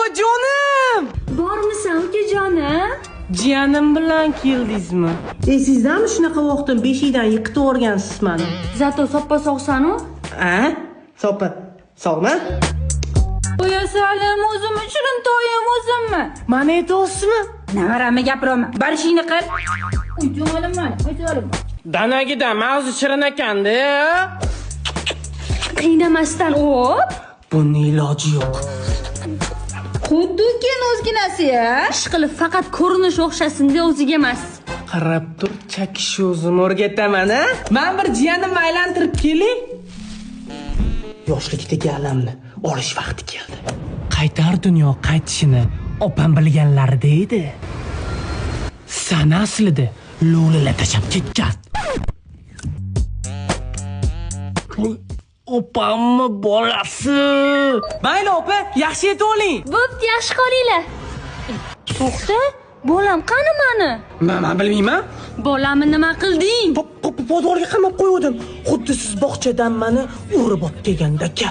Opajonim! Bormisan ukajonim? Jiyanim bilan keldingizmi? Sizdanmi shunaqa vaqtdan beshikdan yiqitib o'rgansiz meni? Zato soppa sog'san-u? Ha? Soppa sog'mi? Qo'ya salim o'zim shirin toyim o'zimmi? Mana aytosizmi? Navaramni gapiraman. Barishingni qil. Ujonim, ujonim. Danagida mavzu shirin ekanda. Qiynamasdan o'p. Buni iloji yo'q. Xuddi ken o'zginasi-ya. Ishqilib faqat ko'rinish o'xshasin-da o'ziga emas. Qarab tur, chakish o'zim o'rgataman, a? Men bir jiyanimni aylantirib kelay. Yoshlikdagi alamni olish vaqti keldi. Qaytar dunyo qaytishini opam bilganlarida edi. Sana aslida lo'lilar tashab ketgan. Opammi bolasi? Mayli opa, yaxshi yetib oling. Bo'pti, yaxshi qolinglar. To'xta, bolam qani meni? Men bilmayman. Bolamni nima qilding? Podvorga qamab qo'ydim. Xuddi siz bog'chadan meni urib o'tgandaka.